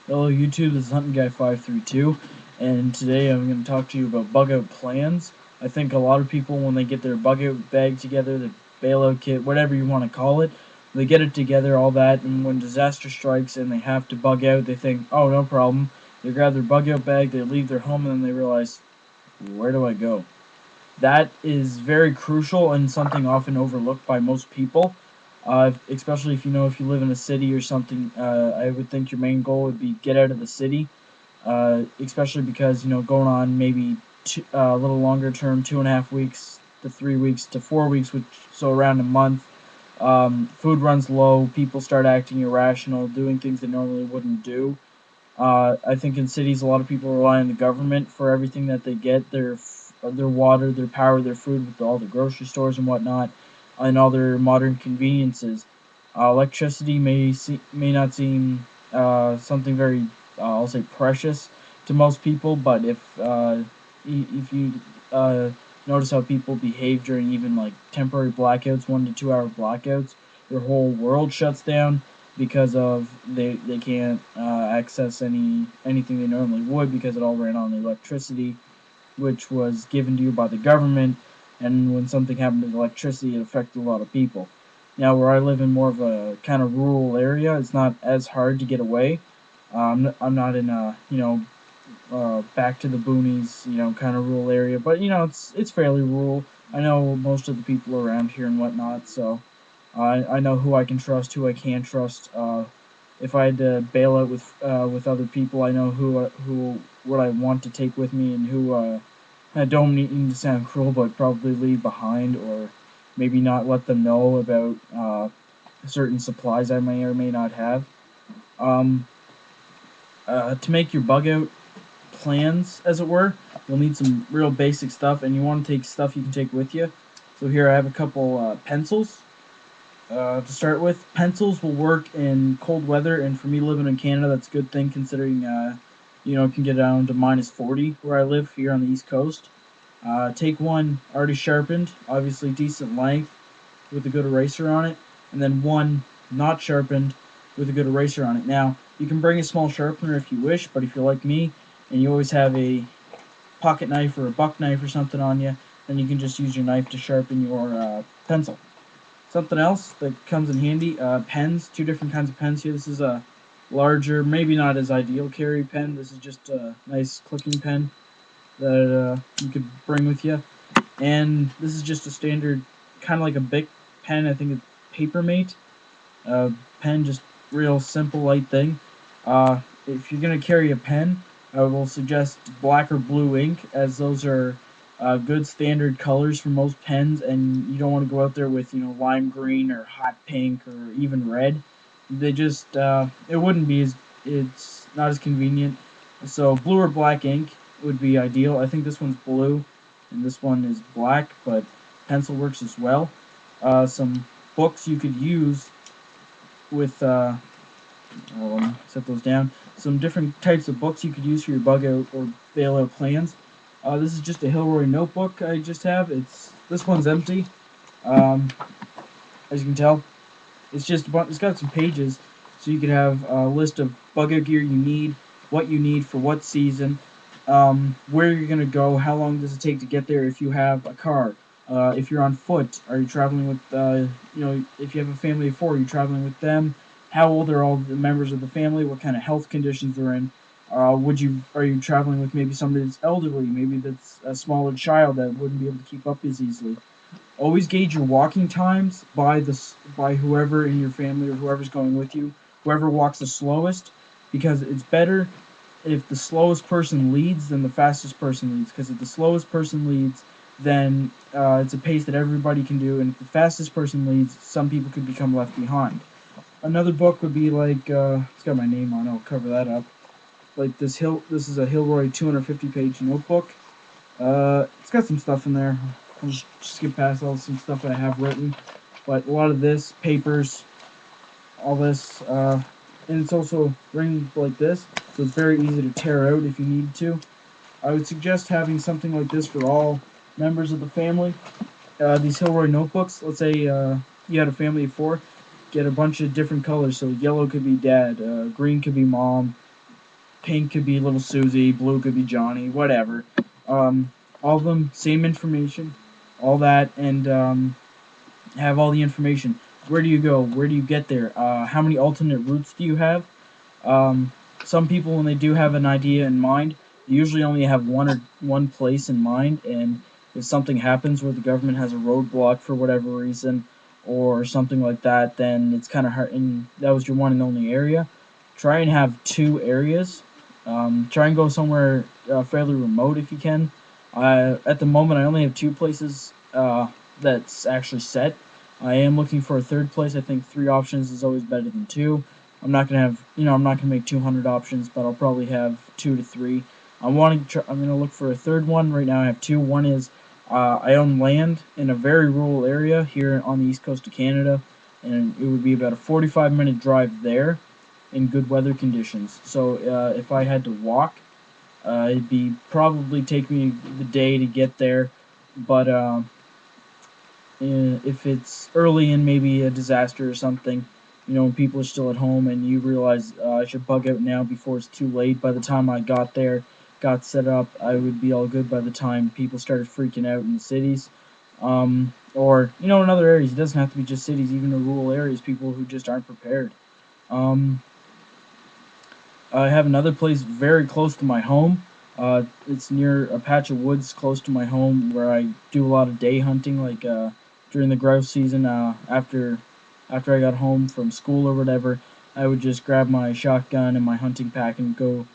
Hello YouTube, this is Hunting Guy 532, and today I'm going to talk to you about bug out plans. I think a lot of people, when they get their bug out bag together, the bailout kit, whatever you want to call it, they get it together, all that, and when disaster strikes and they have to bug out, they think, oh, no problem. They grab their bug out bag, they leave their home, and then they realize, where do I go? That is very crucial and something often overlooked by most people. Especially if you live in a city or something, I would think your main goal would be get out of the city. Especially because going on maybe a little longer term, 2.5 weeks to 3 weeks to 4 weeks, which so around a month. Food runs low. People start acting irrational, doing things they normally wouldn't do. I think in cities, a lot of people rely on the government for everything that they get their water, their power, their food with all the grocery stores and whatnot, and all their modern conveniences. Electricity may not seem something very, I'll say, precious to most people, but if you uh, notice how people behave during even like temporary blackouts, 1 to 2 hour blackouts, their whole world shuts down because of they can't access anything they normally would because it all ran on electricity, which was given to you by the government. And when something happened to the electricity, it affected a lot of people. Now, where I live in more of a kind of rural area, it's not as hard to get away. I'm not in a back to the boonies, kind of rural area, but it's fairly rural. I know most of the people around here and whatnot, so I know who I can trust, who I can't trust. If I had to bail out with other people, I know who what I want to take with me and who I don't mean to sound cruel, but probably leave behind or maybe not let them know about certain supplies I may or may not have. Um, to make your bug out plans, as it were, you'll need some real basic stuff, and you want to take stuff you can take with you. So here I have a couple pencils. To start with, pencils will work in cold weather, and for me living in Canada, that's a good thing considering it can get down to -40 where I live here on the East Coast. Take one already sharpened, obviously decent length, with a good eraser on it, and then one not sharpened with a good eraser on it. Now, you can bring a small sharpener if you wish, but if you're like me and you always have a pocket knife or a buck knife or something on you, then you can just use your knife to sharpen your pencil. Something else that comes in handy, pens, two different kinds of pens here. This is a larger, maybe not as ideal carry pen. This is just a nice clicking pen that you could bring with you. And this is just a standard, kind of like a Bic pen. I think it's Papermate pen, just real simple, light thing. If you're gonna carry a pen, I will suggest black or blue ink, as those are good standard colors for most pens, and you don't want to go out there with lime green or hot pink or even red. They just it wouldn't be as it's not as convenient. So blue or black ink would be ideal. I think this one's blue, and this one is black, but pencil works as well. Some books you could use with set those down. Some different types of books you could use for your bug out or bailout plans. This is just a Hilroy notebook I just have. This one's empty, um, as you can tell. It's got some pages, so you could have a list of bug out gear you need, what you need for what season, where you're gonna go, how long does it take to get there if you have a car, if you're on foot, are you traveling with if you have a family of four, are you traveling with them? How old are all the members of the family? What kind of health conditions they're in? Are you traveling with maybe somebody that's elderly, maybe that's a smaller child that wouldn't be able to keep up as easily? Always gauge your walking times by whoever in your family or whoever's going with you, whoever walks the slowest, because it's better if the slowest person leads than the fastest person leads. Because if the slowest person leads, then it's a pace that everybody can do, and if the fastest person leads, some people could become left behind. Another book would be like it's got my name on it. I'll cover that up. Like this is a Hilroy 250 page notebook. It's got some stuff in there. I'll just skip past all some stuff I have written, but a lot of this papers, all this, and it's also ringed like this, so it's very easy to tear out if you need to. I would suggest having something like this for all members of the family. These Hilroy notebooks. Let's say you had a family of four. Get a bunch of different colors. So yellow could be dad, green could be mom, pink could be little Susie, blue could be Johnny, whatever. All of them, same information, all that, and have all the information. Where do you go? Where do you get there? How many alternate routes do you have? Um, some people, when they do have an idea in mind, they usually only have one place in mind, and if something happens where the government has a roadblock for whatever reason, or something like that, then it's kind of hard. And that was your one and only area. Try and have two areas. Try and go somewhere fairly remote if you can. At the moment, I only have two places that's actually set. I am looking for a third place. I think three options is always better than two. I'm not gonna have, I'm not gonna make 200 options, but I'll probably have 2 to 3. I'm gonna look for a third one. Right now, I have two. One is I own land in a very rural area here on the east coast of Canada, and it would be about a 45-minute drive there in good weather conditions. So if I had to walk, it'd be probably take me the day to get there, but if it's early in maybe a disaster or something, when people are still at home and you realize I should bug out now before it's too late. By the time I got there, got set up, I would be all good by the time people started freaking out in the cities. Or, in other areas. It doesn't have to be just cities, even in rural areas, people who just aren't prepared. Um, I have another place very close to my home. It's near a patch of woods close to my home where I do a lot of day hunting, like during the grouse season. After I got home from school or whatever, I would just grab my shotgun and my hunting pack and go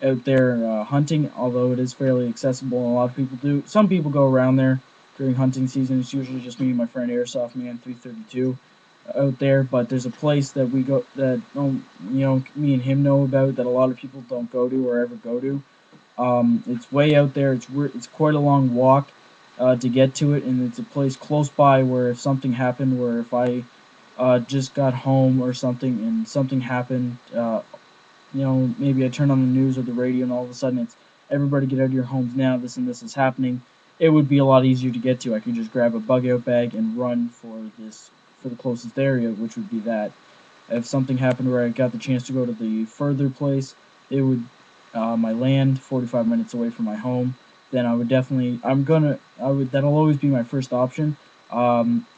out there hunting. Although it is fairly accessible, a lot of people do. Some people go around there during hunting season. It's usually just me and my friend Airsoft Man 332 out there, but there's a place that we go that me and him know about that a lot of people don't go to or ever go to. It's way out there. It's quite a long walk to get to it, and it's a place close by where if something happened, where if I just got home or something and something happened, maybe I turn on the news or the radio and all of a sudden it's everybody get out of your homes now. This and this is happening. It would be a lot easier to get to. I could just grab a bug out bag and run for the closest area, which would be that. If something happened where I got the chance to go to the further place, it would my land 45 minutes away from my home. Then I would definitely that'll always be my first option.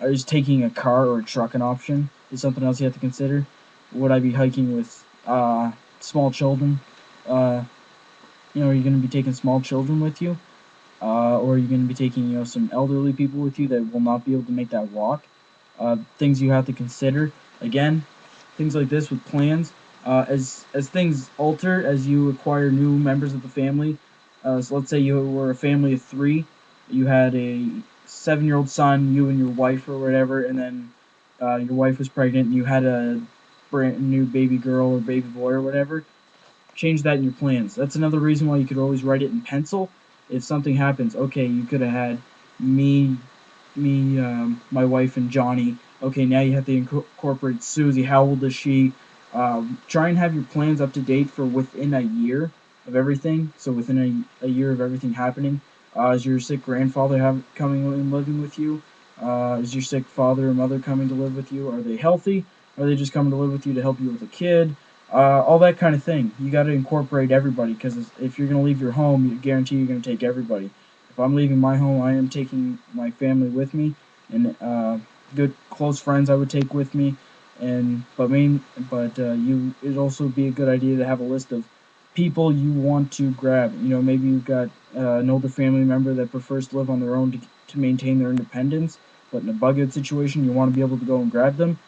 Is taking a car or a truck an option? Is something else you have to consider. Would I be hiking with small children? Are you going to be taking small children with you? Or are you going to be taking some elderly people with you that will not be able to make that walk? Things you have to consider. Again, things like this with plans. As things alter, as you acquire new members of the family. So let's say you were a family of 3. You had a 7-year-old son, you and your wife or whatever, and then your wife was pregnant and you had a brand new baby girl or baby boy or whatever. Change that in your plans. That's another reason why you could always write it in pencil. If something happens, okay, you could have had me, my wife, and Johnny. Okay, now you have to incorporate Susie. How old is she? Try and have your plans up to date for within a year of everything. So within a year of everything happening. Is your sick grandfather coming and living with you? Is your sick father or mother coming to live with you? Are they healthy? Are they just coming to live with you to help you with a kid? All that kind of thing. You got to incorporate everybody because if you're going to leave your home, you guarantee you're going to take everybody. If I'm leaving my home, I am taking my family with me, and good close friends I would take with me. It'd also be a good idea to have a list of people you want to grab. Maybe you've got an older family member that prefers to live on their own to maintain their independence, but in a bug out situation, you want to be able to go and grab them.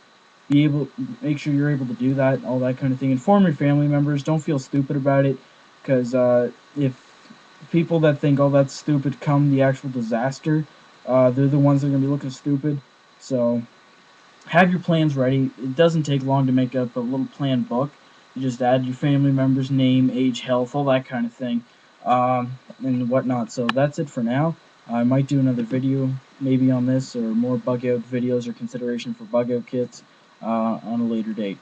Make sure you're able to do that, all that kind of thing. Inform your family members. Don't feel stupid about it, because if people that think, oh, that's stupid, come the actual disaster, they're the ones that are going to be looking stupid. So have your plans ready. It doesn't take long to make up a little plan book. You just add your family member's name, age, health, all that kind of thing, and whatnot. So that's it for now. I might do another video maybe on this or more bug out videos or consideration for bug out kits on a later date.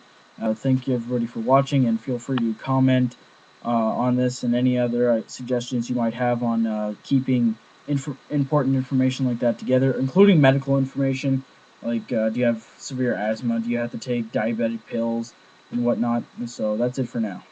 Thank you everybody for watching, and feel free to comment on this and any other suggestions you might have on keeping important information like that together, including medical information. Like, do you have severe asthma? Do you have to take diabetic pills and whatnot? And so that's it for now.